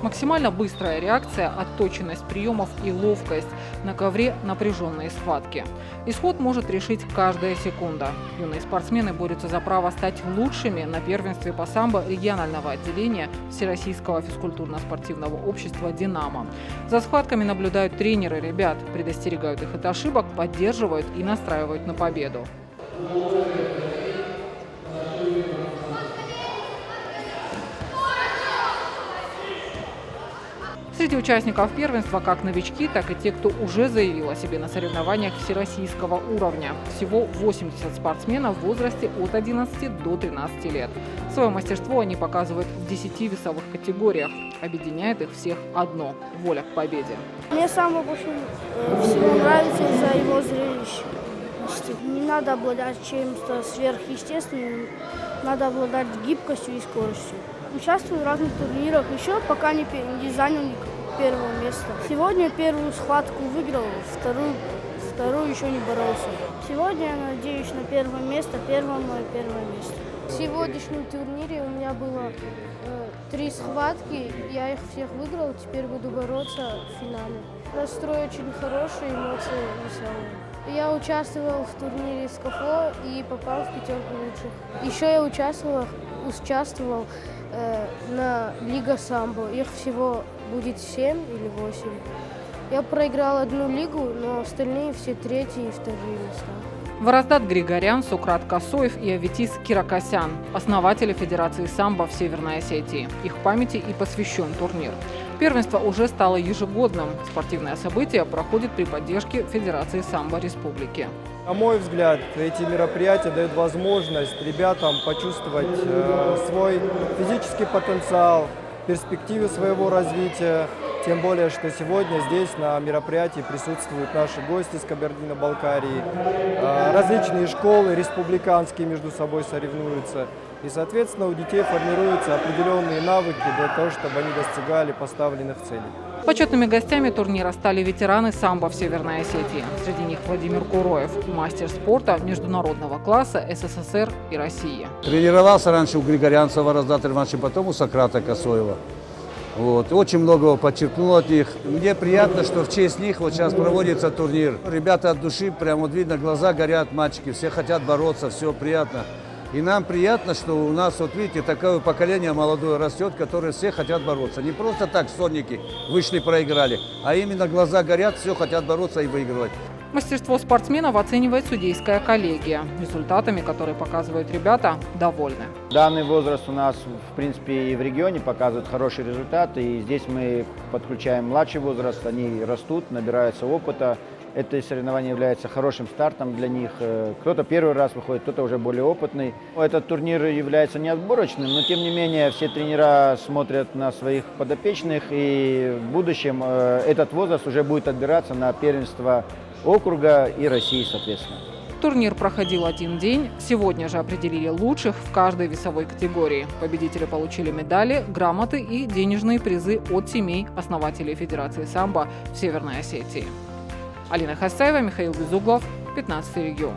Максимально быстрая реакция, отточенность приемов и ловкость. На ковре напряженные схватки. Исход может решить каждая секунда. Юные спортсмены борются за право стать лучшими на первенстве по самбо регионального отделения Всероссийского физкультурно-спортивного общества «Динамо». За схватками наблюдают тренеры ребят, предостерегают их от ошибок, поддерживают и настраивают на победу. Среди участников первенства как новички, так и те, кто уже заявил о себе на соревнованиях всероссийского уровня. Всего 80 спортсменов в возрасте от 11 до 13 лет. Свое мастерство они показывают в 10 весовых категориях. Объединяет их всех одно – воля к победе. Мне самое больше всего нравится из-за его зрелища. Не надо обладать чем-то сверхъестественным, надо обладать гибкостью и скоростью. Участвую в разных турнирах, еще пока не занял первого места. Сегодня первую схватку выиграл, вторую еще не боролся. Сегодня я надеюсь на первое место, первое место. В сегодняшнем турнире у меня было 3 схватки, я их всех выиграл, теперь буду бороться в финале. Настрой очень хороший, эмоции веселые. Я участвовал в турнире СКФО и попал в 5 лучших. Еще я участвовал на Лига самбо. Их всего будет 7 или 8. Я проиграл одну лигу, но остальные все 3-е и 2-е места. Вараздат Григорян, Сукрат Косоев и Аветис Киракосян – основатели Федерации самбо в Северной Осетии. Их памяти и посвящен турнир. Первенство уже стало ежегодным. Спортивное событие проходит при поддержке Федерации самбо Республики. На мой взгляд, эти мероприятия дают возможность ребятам почувствовать свой физический потенциал, перспективы своего развития. Тем более, что сегодня здесь на мероприятии присутствуют наши гости из Кабардино-Балкарии. Различные школы республиканские между собой соревнуются. И, соответственно, у детей формируются определенные навыки для того, чтобы они достигали поставленных целей. Почетными гостями турнира стали ветераны самбо в Северной Осетии. Среди них Владимир Куроев, мастер спорта международного класса СССР и России. Тренировался раньше у Григорянца Вараздата Ивановича, потом у Сократа Косоева. Очень многого подчеркнул от них. Мне приятно, что в честь них сейчас проводится турнир. Ребята от души, прямо видно, глаза горят, мальчики, все хотят бороться, все приятно. И нам приятно, что у нас, видите, такое поколение молодое растет, которые все хотят бороться. Не просто так сонники вышли, проиграли, а именно глаза горят, все хотят бороться и выигрывать. Мастерство спортсменов оценивает судейская коллегия. Результатами, которые показывают ребята, довольны. Данный возраст у нас, в принципе, и в регионе показывает хорошие результаты. И здесь мы подключаем младший возраст, они растут, набираются опыта. Это соревнование является хорошим стартом для них. Кто-то первый раз выходит, кто-то уже более опытный. Этот турнир является не отборочным, но тем не менее все тренера смотрят на своих подопечных. И в будущем этот возраст уже будет отбираться на первенство округа и России, соответственно. Турнир проходил один день. Сегодня же определили лучших в каждой весовой категории. Победители получили медали, грамоты и денежные призы от семей основателей Федерации самбо в Северной Осетии. Алина Хасаева, Михаил Безуглов, 15 регион.